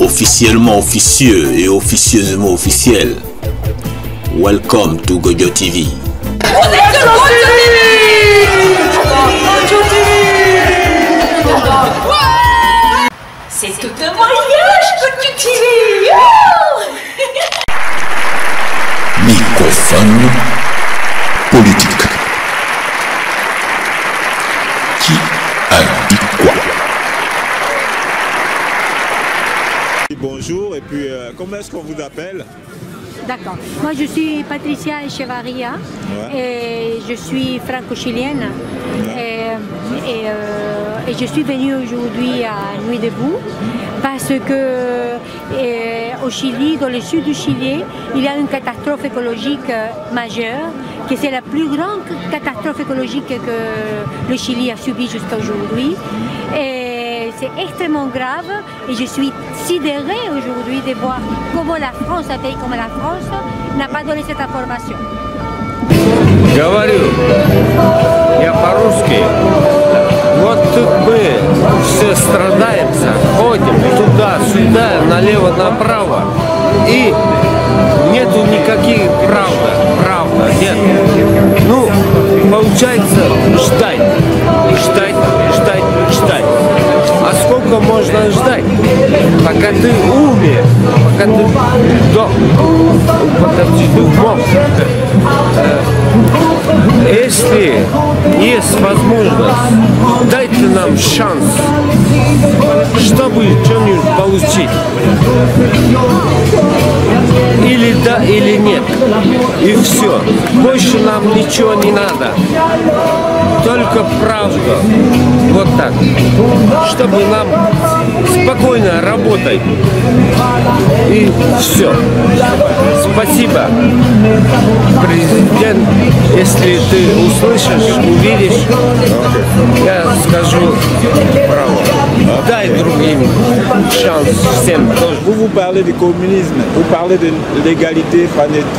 officiellement officieux et officieusement officiel. Welcome to Gojo TV. C'est tout un voyage, Gojo TV. Microphone politique. Qui a dit quoi? Bonjour, et puis comment est-ce qu'on vous appelle? D'accord. Moi, je suis Patricia Echevarria, et je suis franco-chilienne. Et je suis venue aujourd'hui à Nuit Debout parce que au Chili, dans le sud du Chili, il y a une catastrophe écologique majeure, que c'est la plus grande catastrophe écologique que le Chili a subie jusqu'à aujourd'hui. Et c'est extrêmement grave et je suis sidérée aujourd'hui de voir comment la France, un pays comme la France, n'a pas donné cette information. Говорю, я по-русски. Вот мы все страдаемся, ходим туда-сюда, налево-направо, и нету никаких правда, нет. Ну, получается ждать. А сколько можно ждать? Пока ты умер, пока ты если есть возможность, дайте нам шанс, чтобы что-нибудь получить. Или да, или нет. И все. Больше нам ничего не надо. Только правда. Вот так. Чтобы нам спокойно работать. И все. Спасибо, президент. Если ты услышишь, увидишь, я скажу право. Дай другим шанс всем тоже. Vous parlez du communisme, vous parlez de l'égalité,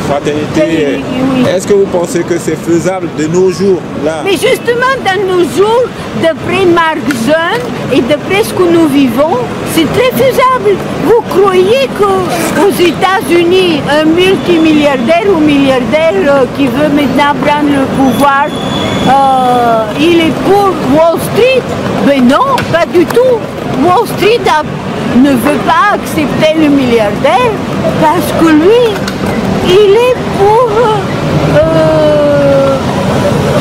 fraternité. Est-ce que vous pensez que c'est faisable de nos jours là? Mais justement, dans nos jours, d'après Marc Jeune et d'après ce que nous vivons, c'est très faisable. Vous croyez qu'aux États-Unis, un multimilliardaire ou milliardaire qui veut maintenant prendre le pouvoir, il est pour Wall Street? Ben non, pas du tout. Wall Street ne veut pas accepter le milliardaire parce que lui, il est pour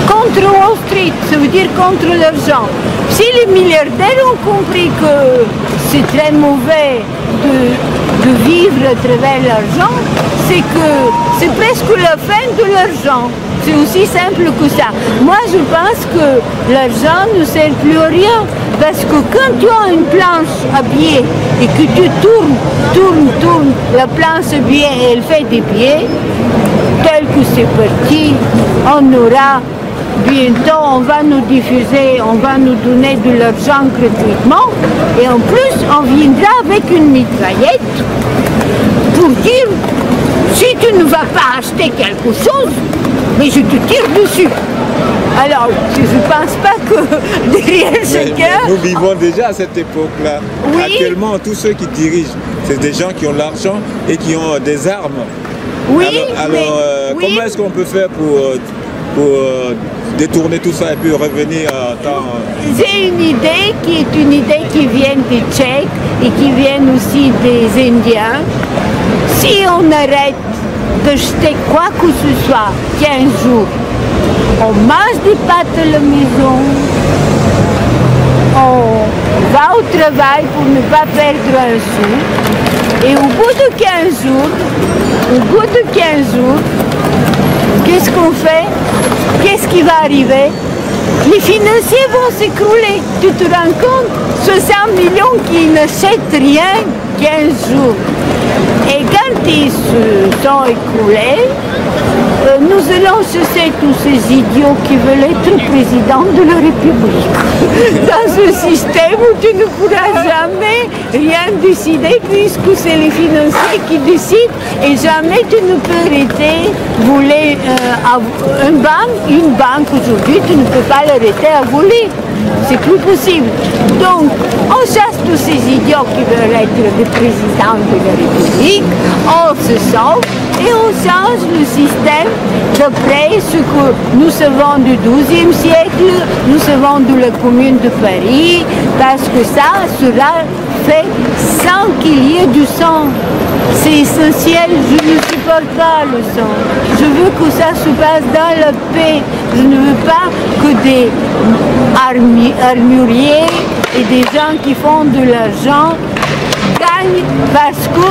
contre Wall Street, ça veut dire contre l'argent. Si les milliardaires ont compris que c'est très mauvais de vivre à travers l'argent, c'est que c'est presque la fin de l'argent. C'est aussi simple que ça. Moi, je pense que l'argent ne sert plus à rien. Parce que quand tu as une planche à pied et que tu tournes la planche à pied et elle fait des pieds, tel que c'est parti, on aura bientôt, on va nous diffuser, on va nous donner de l'argent gratuitement et en plus on viendra avec une mitraillette pour dire si tu ne vas pas acheter quelque chose, mais je te tire dessus. Alors, je ne pense pas que derrière chacun... Nous vivons déjà à cette époque-là. Oui. Actuellement, tous ceux qui dirigent, c'est des gens qui ont l'argent et qui ont des armes. Oui, alors comment est-ce qu'on peut faire pour détourner tout ça et puis revenir à temps... J'ai une idée qui est une idée qui vient des Tchèques et qui vient aussi des Indiens. Si on arrête d'acheter quoi que ce soit 15 jours, on mange des pâtes à la maison, on va au travail pour ne pas perdre un sou, et au bout de 15 jours, qu'est-ce qu'on fait? Qu'est-ce qui va arriver? Les financiers vont s'écrouler. Tu te rends compte? 60 millions qui n'achètent rien 15 jours. Et quand ils se sont écroulés, nous allons chasser tous ces idiots qui veulent être président de la République. Dans ce système où tu ne pourras jamais rien décider puisque c'est les financiers qui décident et jamais tu ne peux arrêter, voler une banque qu'aujourd'hui, tu ne peux pas l'arrêter à voler. C'est plus possible. Donc, on chasse tous ces idiots qui veulent être des présidents de la République, on se sauve et on change le système d'après ce que nous savons du XIIe siècle, nous savons de la Commune de Paris, parce que ça sera fait sans qu'il y ait du sang. C'est essentiel, je ne supporte pas le sang. Je veux que ça se passe dans la paix. Je ne veux pas que des armuriers et des gens qui font de l'argent gagnent parce que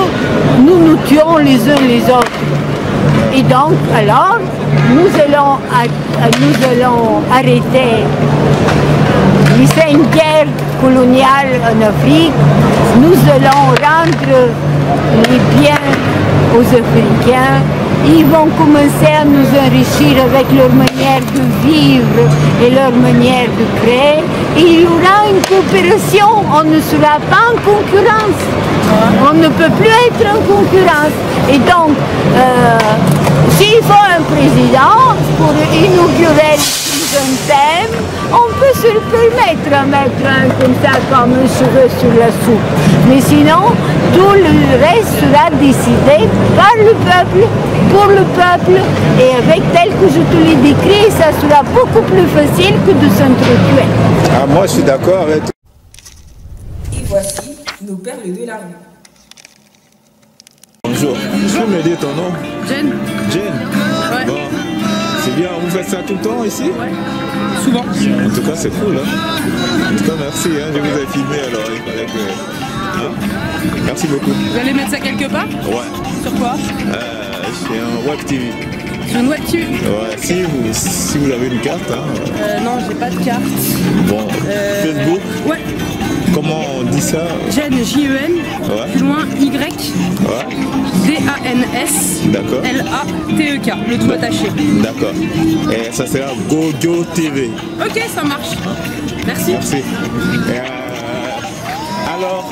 nous nous tuons les uns les autres. Et donc, alors, nous allons arrêter les 5 guerres coloniales en Afrique. Nous allons rendre les biens aux Africains. Ils vont commencer à nous enrichir avec leur manière de vivre et leur manière de créer. Et il y aura une coopération, on ne sera pas en concurrence. On ne peut plus être en concurrence. Et donc, s'il faut un président pour inaugurer un thème, on peut se le permettre de mettre un comme ça comme un cheveu sur la soupe. Mais sinon, tout le reste sera décidé par le peuple, pour le peuple, et avec tel que je te l'ai décrit, ça sera beaucoup plus facile que de s'entretuer. Ah, moi, je suis d'accord avec toi. Et voici nos perles de la rue. Bonjour. Tu peux me dire ton nom? Jen. Jen. Ouais. Bon. C'est bien, vous faites ça tout le temps ici? Ouais. Souvent. En tout cas, c'est cool. Hein? En tout cas, merci. Hein? Je vous ai filmé alors. Il fallait que... hein? Merci beaucoup. Vous allez mettre ça quelque part? Ouais. Sur quoi? Chez un Web TV. Sur une web TV? Ouais. Si vous avez une carte. Hein? Non, j'ai pas de carte. Bon. Facebook? Ouais. Comment on dit ça? Jen, J-E-N. Ouais. Plus loin, Y. Ouais. D-A-N-S. D'accord. L-A-T-E-K. Le tout attaché. D'accord. Et ça sera Gojo TV. Ok, ça marche. Merci. Merci. Alors...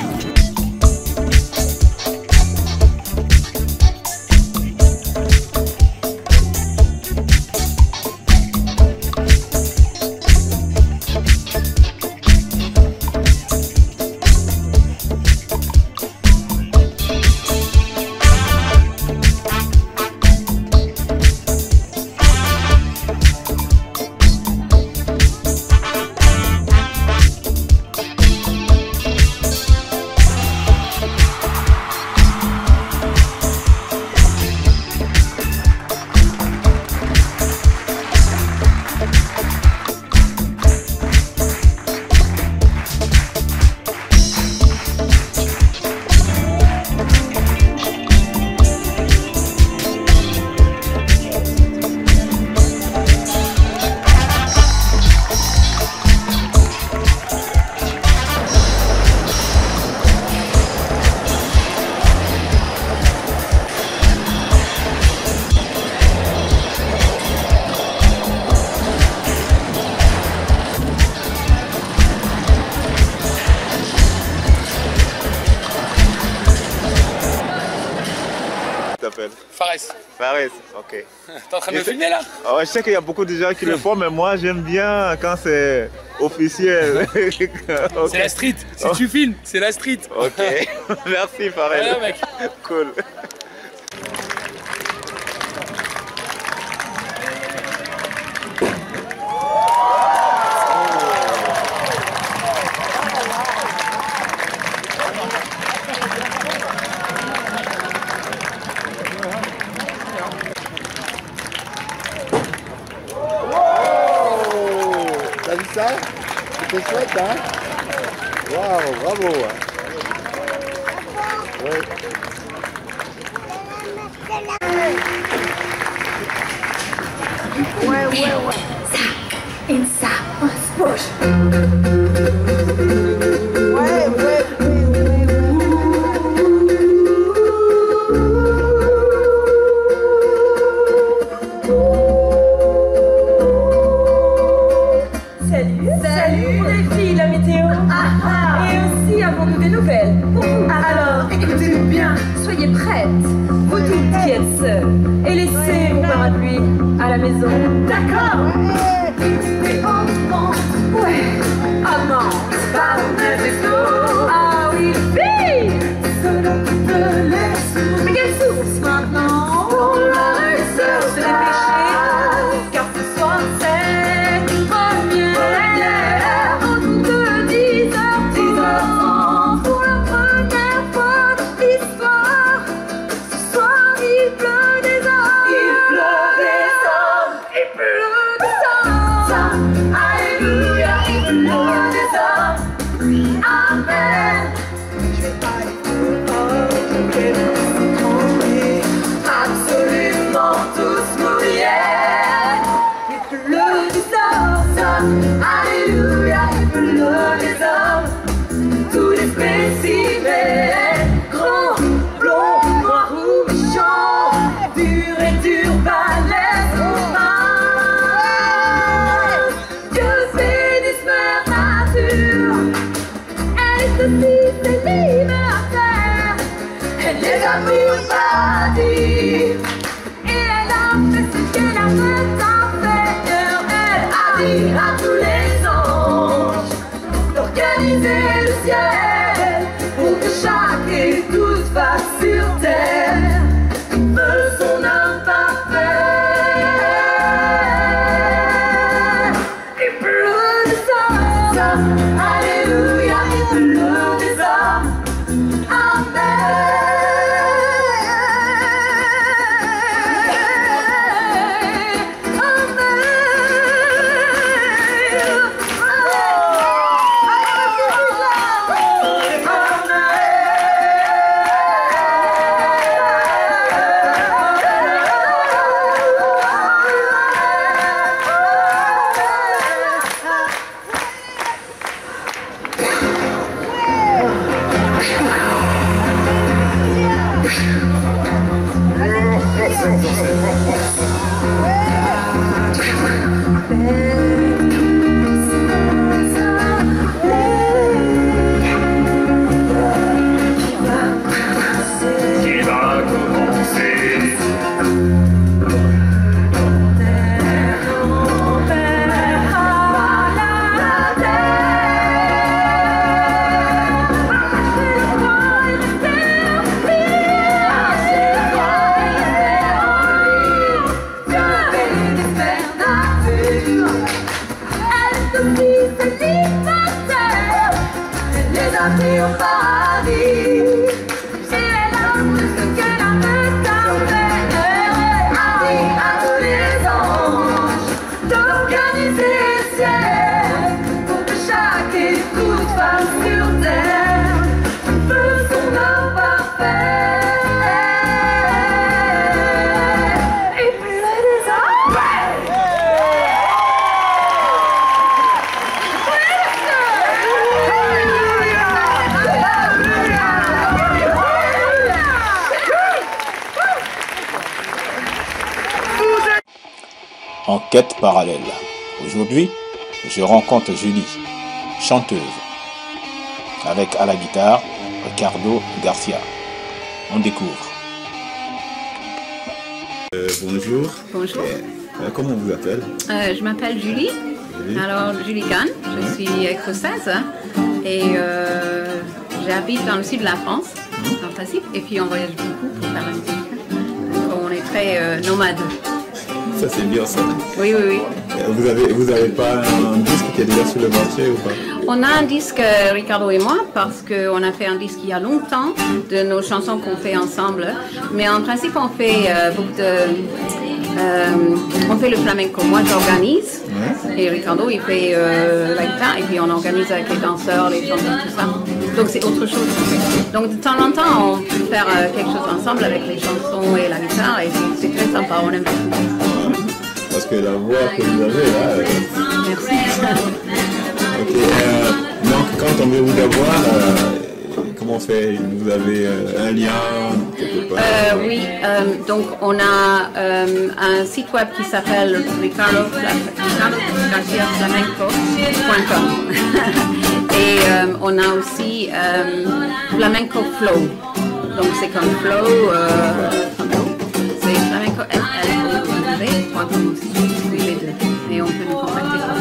Fares. Fares, ok. T'es en train de me filmer là? Je sais qu'il y a beaucoup de gens qui le font, mais moi j'aime bien quand c'est officiel. Okay. C'est la street. Si tu filmes, c'est la street. Ok. Merci Fares. Ouais, mec. Cool. T'as vu ça? C'était chouette, hein? Waouh, bravo! Ouais. Ouais. Ça, et ça, on se bouge. Salut les filles, la météo. Et aussi avons-nous des nouvelles pour vous. Alors, écoutez-nous bien, soyez prêtes, vous toutes qui êtes seules, et laissez vos parapluies à la maison. D'accord? Alléluia, le des hommes, tous les spécimens, grands, blonds, noirs ou méchants, dur et dur, balèze ou mince. Dieu bénisse mère nature, elle est aussi célibataire, elle les a mis au paradis, et elle a fait ce qu'elle a fait à faire. Elle a dit à tous les anges d'organiser le ciel pour que chaque et toute fasse sur terre veut son homme parfait. Il pleut des hommes, alléluia, il pleut des hommes, amen. Enquête parallèle. Aujourd'hui, je rencontre Julie, chanteuse, avec à la guitare Ricardo Garcia. On découvre. Bonjour. Bonjour. Comment on vous appelle? Je m'appelle Julie. Alors, Julie Kahn, je suis écossaise et j'habite dans le sud de la France, en principe, et puis on voyage beaucoup pour faire la musique. On est très nomades. Ça c'est bien ça. Oui, oui, oui. Vous avez pas un disque qui est déjà sur le marché ou pas? On a un disque, Ricardo et moi, parce qu'on a fait un disque il y a longtemps de nos chansons qu'on fait ensemble. Mais en principe, on fait beaucoup de... on fait le flamenco. Moi, j'organise. Et Ricardo, il fait la guitare. Et puis, on organise avec les danseurs, les chanteurs, tout ça. Donc, c'est autre chose. Donc, de temps en temps, on peut faire quelque chose ensemble avec les chansons et la guitare. Et c'est très sympa. On aime beaucoup. Parce que la voix que vous avez là... Merci. Ok, donc quand on veut vous avoir, comment on fait? Vous avez un lien quelque part? Oui, donc on a un site web qui s'appelle ricardogarciaflamenco.com et on a aussi Flamenco Flow, donc c'est comme Flow, c'est Flamenco FLOW.com aussi, oui les deux, et on peut nous contacter par là.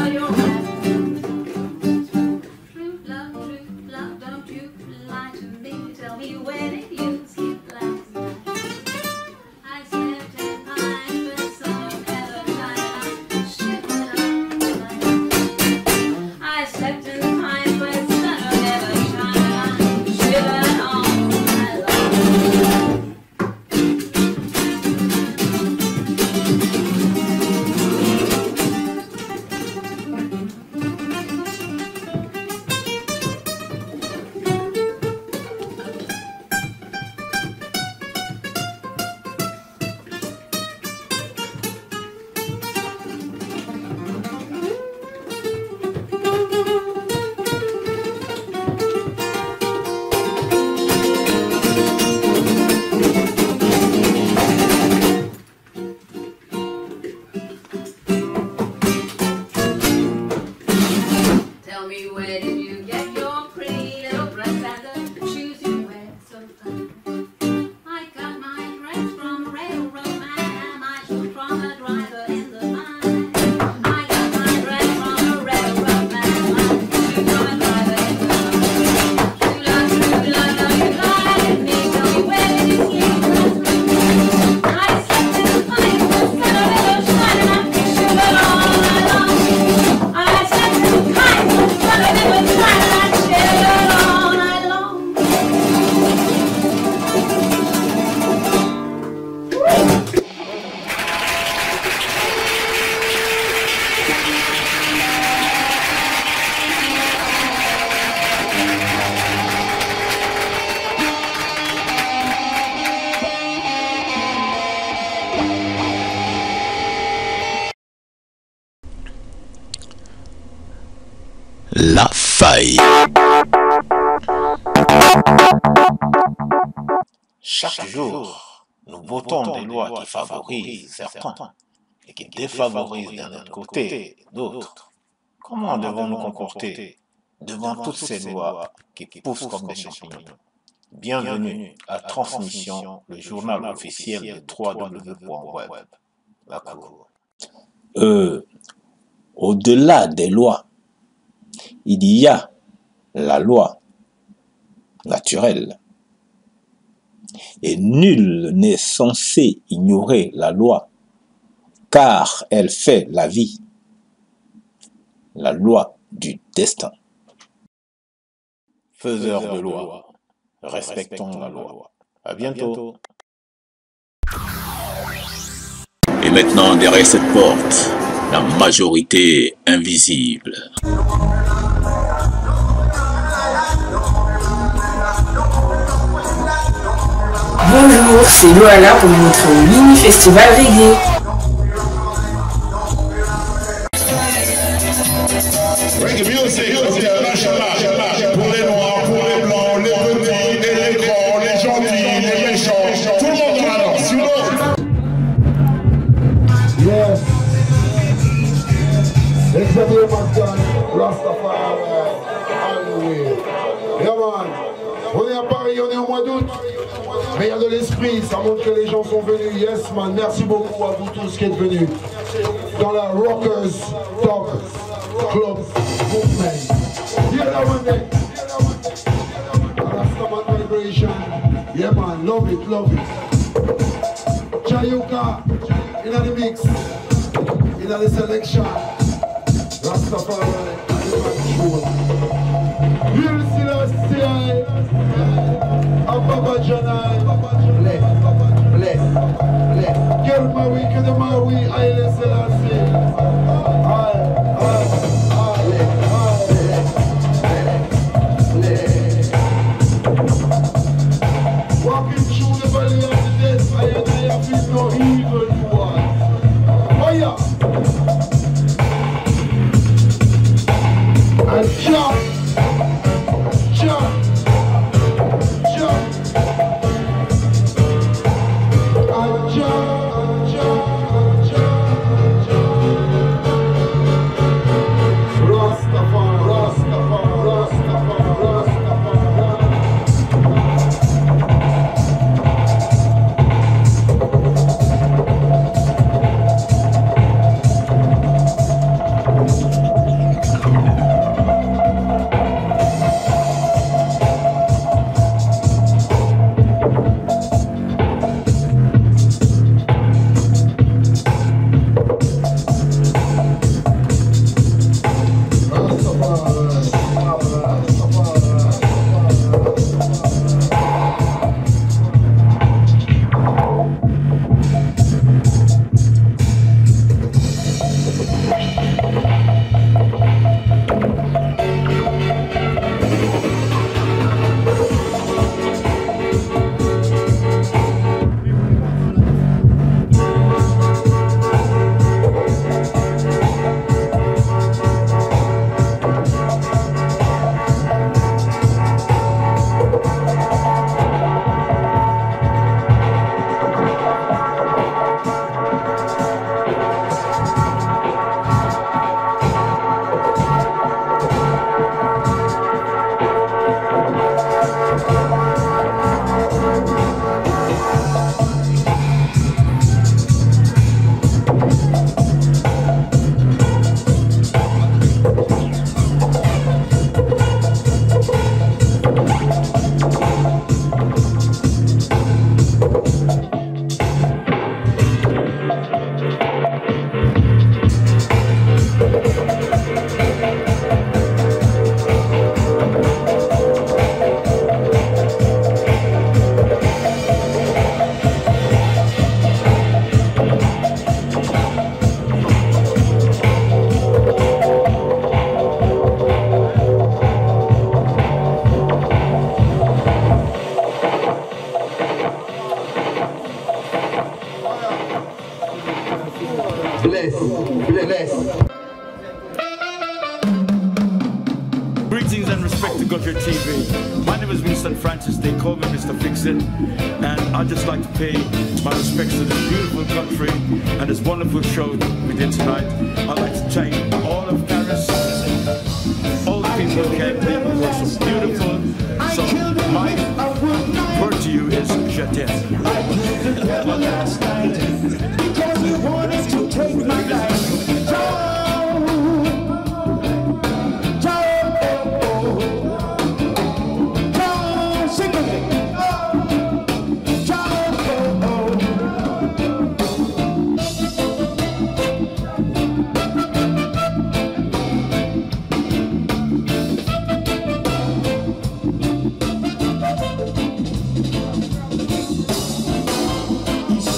La faille. Chaque jour, nous votons des lois qui favorisent certains et qui défavorisent d'un autre côté d'autres. Comment devons-nous nous comporter devant toutes ces lois qui poussent comme des champignons? Bienvenue à Transmission, le journal officiel de www.web. La Cour. Au-delà des lois, il y a la loi naturelle. Et nul n'est censé ignorer la loi, car elle fait la vie, la loi du destin. Faiseurs de loi, respectons la loi. À bientôt. Et maintenant, derrière cette porte, la majorité invisible. Bonjour, c'est Loala pour votre mini-festival reggae. Reggae music, pour les noirs, pour les blancs, les petits, les grands, les gentils, les méchants, tout le monde dans la danse, you know? Yes. Xavier McDonald, Rastafari, all the way. Yeah man, on est à Paris, on est au mois d'août. Mais il y a de l'esprit, ça montre que les gens sont venus. Yes man, merci beaucoup à vous tous qui êtes venus dans la Rockers Top Club Movement. Yeah, that one there. Rastaman vibration. Yeah man, love it, love it. Chayuka, in the mix, in the selection. Rastafari, and the control. Real Selassie, Ababa Janai, bless. Girl Maui, Kede Maui, Aile Selassie. Walking through the valley of the death, I feel no evil towards. Oh yeah. And jump. Gudger TV. My name is Winston Francis, they call me Mr. Fix-It, and I'd just like to pay my respects to this beautiful country and this wonderful show we did tonight. I'd like to thank all of Paris, all the people who came here, who were so beautiful. So my word to you is Je t'aime. I killed the devil last night because he wanted to take my life.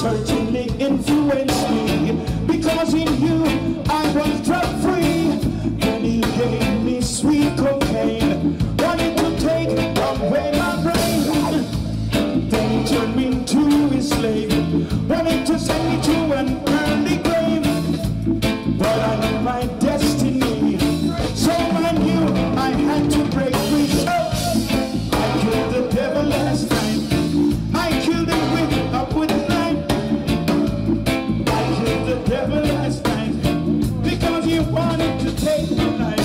Certainly influenced me because he knew I was drug free. And he gave me sweet cocaine, wanted to take away my brain. Then he turned me into his slave, wanted to send me to an early grave. But I knew my destiny, so I knew I had to break free. So I killed the devil last night. I killed him with a wooden knife. The devil last night because he wanted to take my life.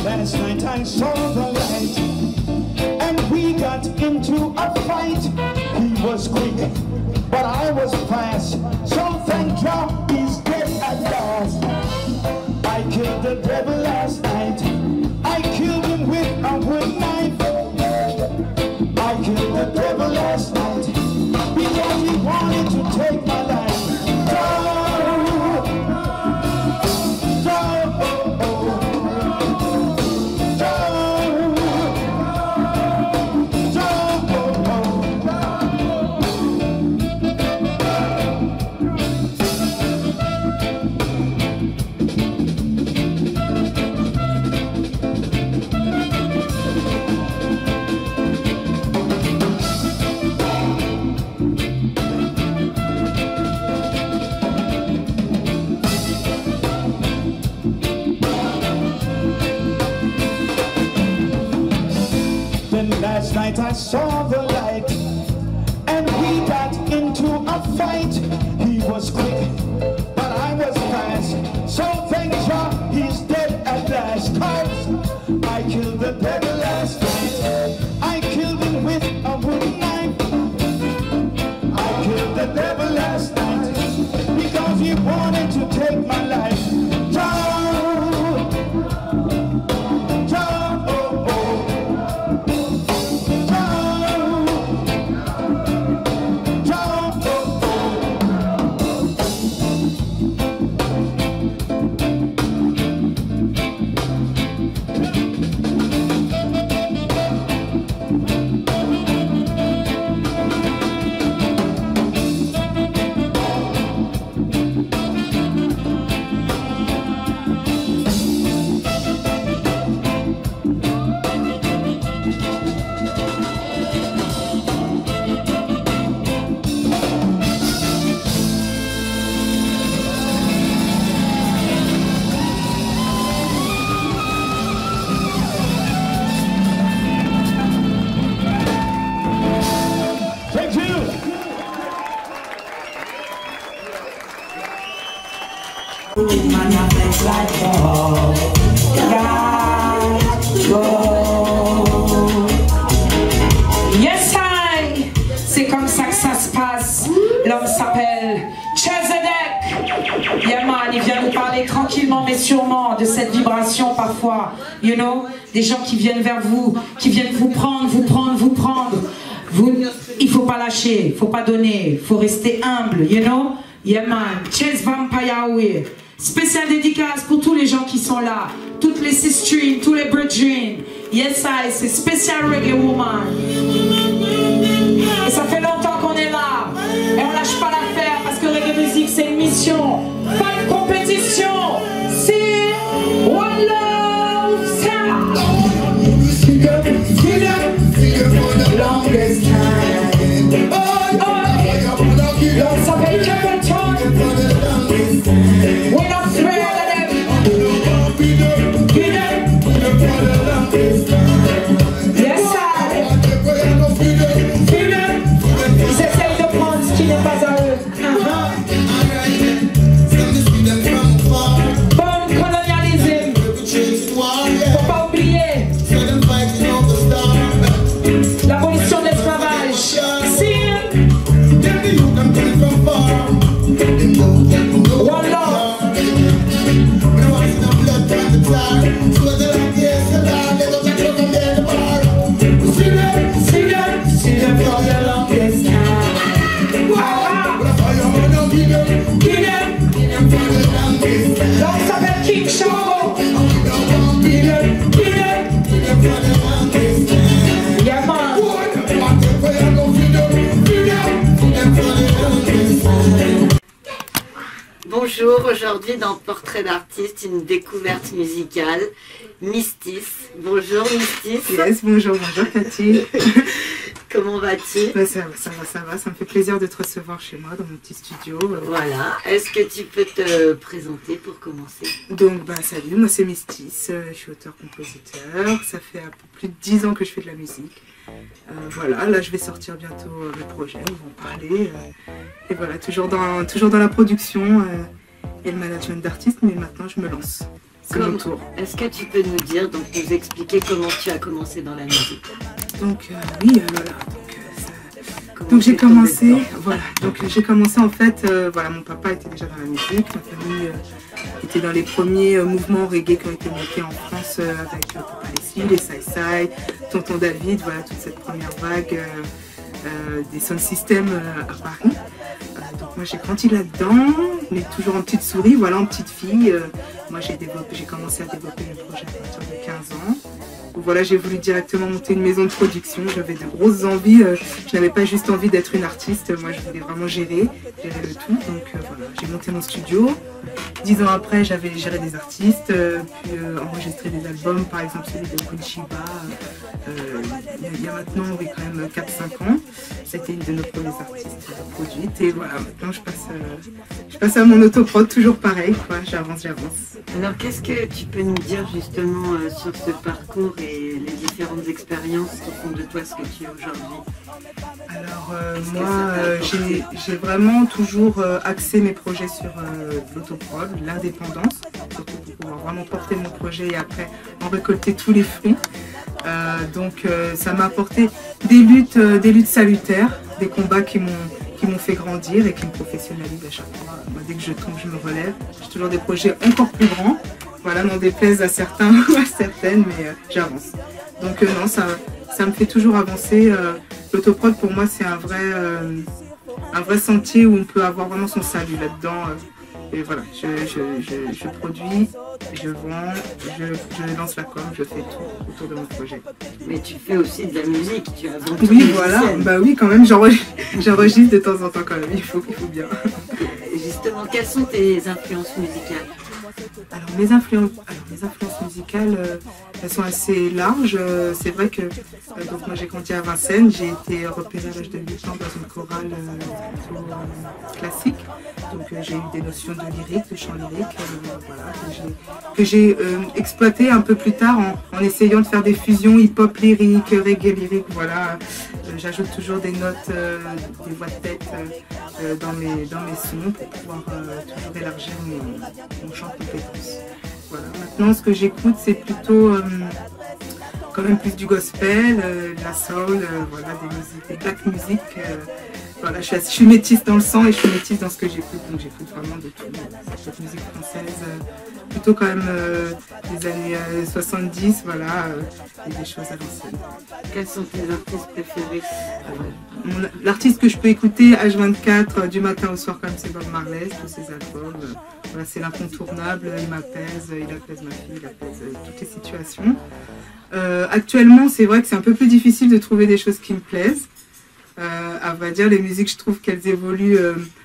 Last night I saw the light, and we got into a fight. He was quick, but I was fast, so thank God he's dead at last. I killed the devil last night. I killed him with a wood knife. I killed the devil last night because he wanted to take my life. Last night I saw the light, and we got into a fight. He was quick, but I was fast, so thank God he's dead at last. 'Cause I killed the devil last night. I killed him with a wooden knife. I killed the devil last night because he wanted to take my life. Yes, I. C'est comme ça que ça se passe. L'homme s'appelle Chezedek. Yeah, man, il vient nous parler tranquillement mais sûrement de cette vibration parfois, you know, des gens qui viennent vers vous, qui viennent vous prendre. Vous il faut pas lâcher, faut pas donner, faut rester humble, you know? Yeah man, Chase Vampire Way. Spécial dédicace pour tous les gens qui sont là, toutes les sisters, tous les brethren. Yes I, c'est spécial Reggae Woman. Et ça fait longtemps qu'on est là, et on lâche pas l'affaire parce que Reggae Music c'est une mission, pas une compétition. C'est One Love Sound. Longest time. L'on s'appelle Capleton. We're not afraid of them. Yes, sir. Ils essayent de prendre ce qui n'est pas à eux. Bon colonialisme. Faut pas oublier l'abolition de l'esclavage. One love. L'homme s'appelle King Show. Yeah man. Bonjour, aujourd'hui dans Portrait d'artiste, une découverte musicale, Mistis. Bonjour Mistis. Yes, bonjour Cathy. Comment vas-tu? Ça va, ça me fait plaisir de te recevoir chez moi dans mon petit studio. Voilà, est-ce que tu peux te présenter pour commencer? Donc salut, moi c'est Mistis, je suis auteur-compositeur, ça fait un peu plus de 10 ans que je fais de la musique. Voilà, là je vais sortir bientôt mes projets, on va en parler. Et voilà, toujours dans la production et le management d'artistes, mais maintenant je me lance. C'est mon tour. Est-ce que tu peux nous dire, donc nous expliquer comment tu as commencé dans la musique? Donc oui, voilà. Donc j'ai commencé, en fait, voilà, mon papa était déjà dans la musique, ma famille était dans les premiers mouvements reggae qui ont été montés en France avec Papa Leslie, les Sai-Sai, Tonton David, voilà toute cette première vague des sound systems à Paris. Donc moi j'ai grandi là-dedans, mais toujours en petite souris, voilà, en petite fille. Moi j'ai commencé à développer mes projets à partir de 15 ans. Donc voilà, j'ai voulu directement monter une maison de production, j'avais de grosses envies, je n'avais pas juste envie d'être une artiste, moi je voulais vraiment gérer le tout. Donc voilà, j'ai monté mon studio. 10 ans après, j'avais géré des artistes, puis enregistré des albums, par exemple celui de Queen Shiba, il y a maintenant oui, quand même 4-5 ans. C'était une de nos premiers artistes produites et voilà, maintenant je passe à mon autoprod, toujours pareil, quoi, j'avance. Alors qu'est-ce que tu peux nous dire justement sur ce parcours et les différentes expériences qui font de toi ce que tu es aujourd'hui? Alors moi j'ai vraiment toujours axé mes projets sur l'autoprod, l'indépendance, surtout pour pouvoir vraiment porter mon projet et après en récolter tous les fruits. Donc ça m'a apporté des luttes salutaires, des combats qui m'ont fait grandir et qui me professionnalisent à chaque fois. Moi, dès que je tombe, je me relève. J'ai toujours des projets encore plus grands. Voilà, n'en déplaise à certains ou à certaines, mais j'avance. Donc non, ça me fait toujours avancer. L'autoprod pour moi c'est un vrai sentier où on peut avoir vraiment son salut là-dedans. Et voilà, je produis, je vends, je lance la com, je fais tout autour de mon projet. Mais tu fais aussi de la musique, tu as avant tout. Oui, voilà, bah oui, quand même, j'enregistre de temps en temps quand même, il faut bien. Et justement, quelles sont tes influences musicales? Alors mes influences musicales, elles sont assez larges. C'est vrai que donc moi j'ai grandi à Vincennes, j'ai été repérée à l'âge de 8 ans dans une chorale classique. Donc j'ai eu des notions de lyrique, de chant lyrique, voilà, que j'ai exploité un peu plus tard en essayant de faire des fusions hip-hop lyrique, reggae lyrique, voilà. J'ajoute toujours des notes, des voix de tête dans mes sons pour pouvoir toujours élargir mon champ de compétences. Voilà. Maintenant ce que j'écoute c'est plutôt quand même plus du gospel, la soul, voilà, des black music. Voilà, je suis métisse dans le sang et je suis métisse dans ce que j'écoute, donc j'écoute vraiment de tout. Cette musique française, plutôt quand même des années 70, voilà, et des choses à l'ancienne. Quels sont tes artistes préférés? L'artiste que je peux écouter H24 du matin au soir quand même, c'est Bob Marley, tous ses albums. Voilà, c'est l'incontournable, il apaise ma fille, il apaise toutes les situations. Actuellement, c'est vrai que c'est un peu plus difficile de trouver des choses qui me plaisent. À vrai dire, les musiques, je trouve qu'elles évoluent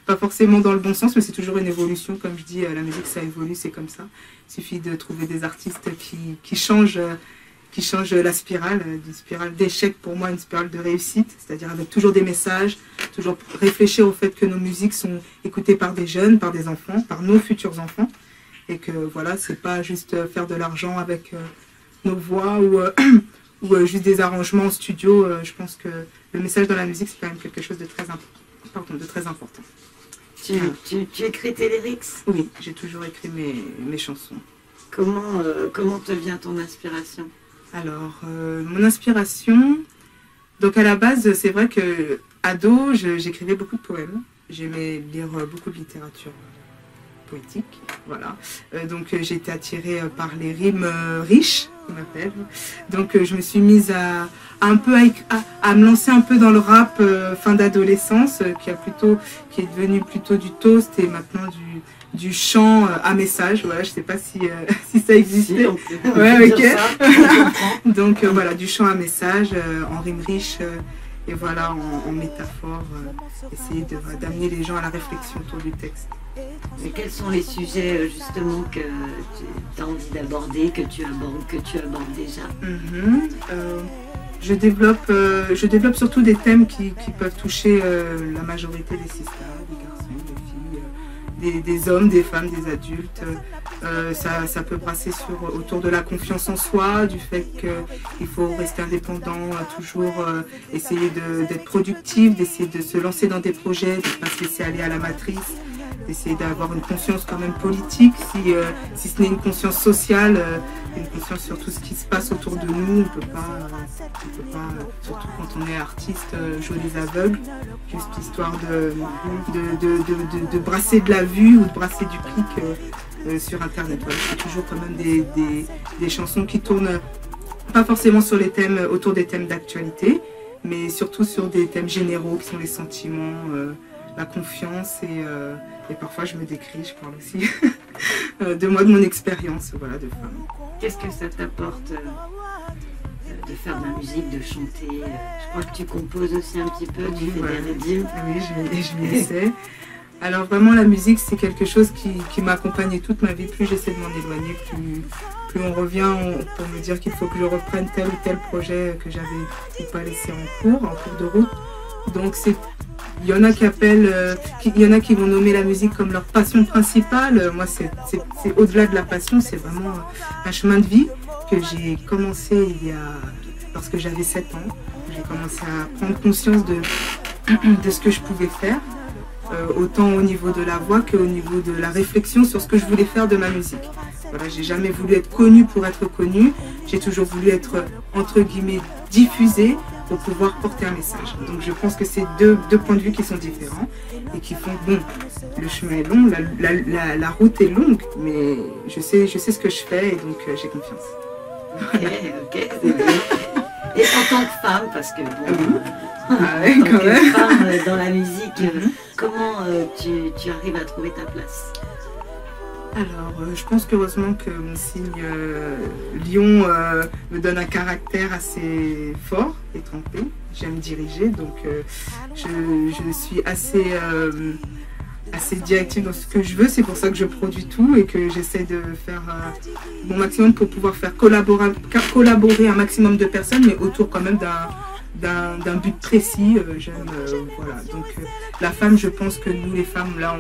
pas forcément dans le bon sens, mais c'est toujours une évolution. Comme je dis, la musique, ça évolue, c'est comme ça. Il suffit de trouver des artistes qui changent la spirale, d'une spirale d'échec pour moi, une spirale de réussite, c'est-à-dire avec toujours des messages, toujours réfléchir au fait que nos musiques sont écoutées par des jeunes, par des enfants, par nos futurs enfants, et que voilà, c'est pas juste faire de l'argent avec nos voix ou juste des arrangements en studio. Je pense que le message dans la musique, c'est quand même quelque chose de très important. Tu écris tes lyrics? Oui, j'ai toujours écrit mes chansons. Comment te vient ton inspiration? Alors, mon inspiration, donc à la base, c'est vrai que ado, j'écrivais beaucoup de poèmes. J'aimais lire beaucoup de littérature poétique, voilà. Donc j'ai été attirée par les rimes riches, qu'on appelle. Donc je me suis mise à me lancer un peu dans le rap fin d'adolescence, qui est devenu plutôt du toast et maintenant du chant à message. Voilà, je sais pas si ça existait. Ouais, ok. Donc voilà, du chant à message en rimes riches. Et voilà, en métaphore, essayer d'amener les gens à la réflexion autour du texte. Et quels sont les sujets justement que tu as envie d'aborder, que tu abordes déjà? Je développe surtout des thèmes qui peuvent toucher la majorité des sisters, des garçons, des filles, des hommes, des femmes, des adultes. Ça peut brasser autour de la confiance en soi, du fait qu'il faut rester indépendant, toujours essayer d'être productif, d'essayer de se lancer dans des projets, de ne pas se laisser aller à la matrice, d'essayer d'avoir une conscience quand même politique, si ce n'est une conscience sociale, une conscience sur tout ce qui se passe autour de nous. On ne peut pas, surtout quand on est artiste, jouer les aveugles, juste histoire de brasser de la vue ou de brasser du clic sur internet. Voilà, c'est toujours quand même des chansons qui tournent pas forcément sur les thèmes, autour des thèmes d'actualité, mais surtout sur des thèmes généraux qui sont les sentiments, la confiance et parfois je me décris, je parle aussi de moi, de mon expérience, voilà, de femme. Qu'est-ce que ça t'apporte de faire de la musique, de chanter? Je crois que tu composes aussi un petit peu, tu fais des rythmes. Oui, je m'y essaie. Alors vraiment la musique c'est quelque chose qui m'a accompagnée toute ma vie. Plus j'essaie de m'en éloigner, plus on revient pour me dire qu'il faut que je reprenne tel ou tel projet que j'avais pas laissé en cours de route. Donc il y en a il y en a qui vont nommer la musique comme leur passion principale. Moi c'est au-delà de la passion, c'est vraiment un chemin de vie que j'ai commencé lorsque j'avais 7 ans. J'ai commencé à prendre conscience de ce que je pouvais faire. Autant au niveau de la voix qu'au niveau de la réflexion sur ce que je voulais faire de ma musique. Voilà, j'ai jamais voulu être connue pour être connue, j'ai toujours voulu être, entre guillemets, diffusée pour pouvoir porter un message. Donc je pense que c'est deux points de vue qui sont différents et qui font, bon, le chemin est long, la route est longue, mais je sais ce que je fais et donc j'ai confiance. Ok, c'est bien. Et en tant que femme, parce que bon, en tant que femme dans la musique, comment tu arrives à trouver ta place? Alors, je pense qu'heureusement que mon signe Lion me donne un caractère assez fort et trempé. J'aime diriger, donc je suis assez directive dans ce que je veux. C'est pour ça que je produis tout et que j'essaie de faire mon maximum pour pouvoir faire collaborer un maximum de personnes, mais autour quand même d'un but précis. Voilà. Donc la femme, je pense que nous les femmes, là,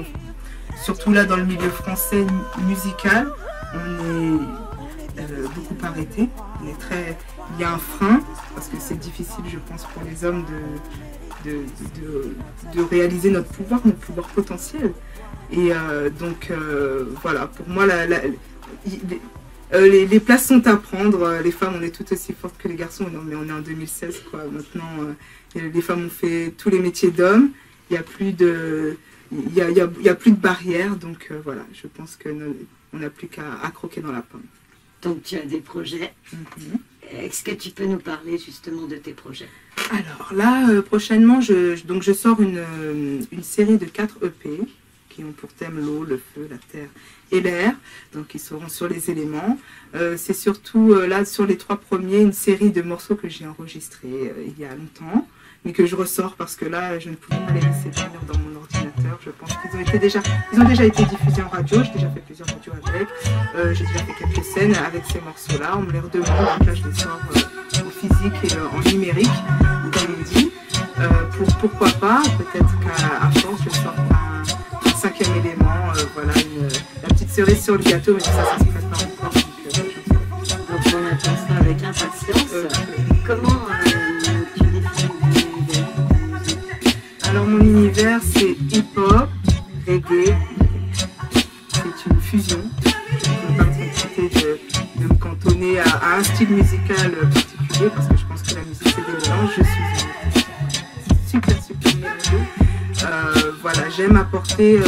surtout là dans le milieu français musical, on est beaucoup arrêtés. Il y a un frein, parce que c'est difficile, je pense, pour les hommes de réaliser notre pouvoir potentiel. Et donc voilà, pour moi, les places sont à prendre. Les femmes, on est tout aussi fortes que les garçons, mais on est en 2016, quoi. Maintenant, les femmes ont fait tous les métiers d'hommes. Il n'y a plus de barrières, donc voilà, je pense que on n'a plus qu'à croquer dans la pomme. Donc tu as des projets. Est-ce que tu peux nous parler justement de tes projets? Alors là, prochainement, je sors une série de 4 EP qui ont pour thème l'eau, le feu, la terre et l'air. Donc ils seront sur les éléments. C'est surtout là, sur les 3 premiers, une série de morceaux que j'ai enregistrés il y a longtemps, mais que je ressors parce que là, je ne pouvais pas les laisser venir dans mon ordinateur. Je pense qu'ils ont déjà été diffusés en radio. J'ai déjà fait plusieurs radios avec. J'ai déjà fait quelques scènes avec ces morceaux-là. On me les redemande. Donc là, je les sors en physique et en numérique, comme on dit. Pourquoi pas? Peut-être qu'à force, je sors un 5e élément. Voilà, la petite cerise sur le gâteau, mais tout ça se prépare encore. Donc on attend ça avec impatience. Comment tu définis ton univers? Alors mon univers, c'est hip-hop, reggae. C'est une fusion. Je ne peux pas tenter de me cantonner à un style musical particulier parce que je pense que la musique c'est des mélanges. Je suis super mélangée. Voilà, j'aime apporter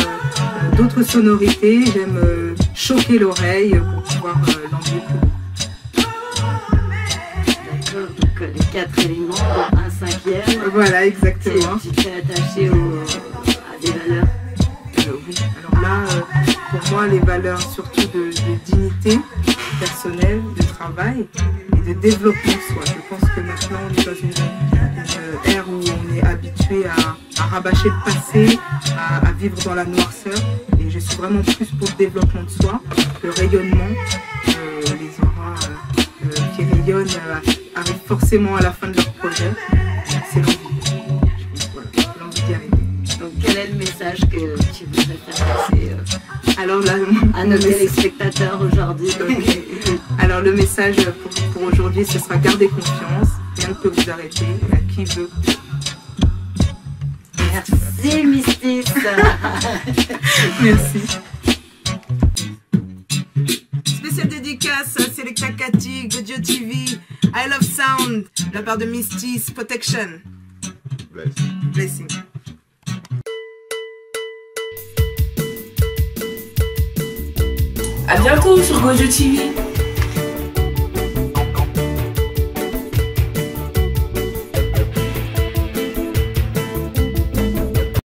d'autres sonorités, j'aime choquer l'oreille pour pouvoir l'enlever plus loin. D'accord, donc les 4 éléments, dont un 5e. Voilà, exactement. Tu t'es attaché à des valeurs. Oui, alors là, pour moi, les valeurs surtout de dignité personnelle, de travail et de développement de soi. Je pense que maintenant, on est dans une ère où on est habitué à rabâcher le passé, à vivre dans la noirceur. Et je suis vraiment plus pour le développement de soi, le rayonnement, les auras qui rayonnent arrivent forcément à la fin de leur projet. C'est l'envie. Voilà, l'envie d'y arriver. Donc quel est le message que tu voudrais faire passer alors là, à nos téléspectateurs aujourd'hui? Alors le message pour aujourd'hui, ce sera garder confiance, rien ne peut vous arrêter, à qui veut. Merci Mystis. Merci. Spéciale dédicace, Selecta Kati, Godio TV, I Love Sound, de la part de Mystis, Protection. Blessing. À bientôt sur Godio TV.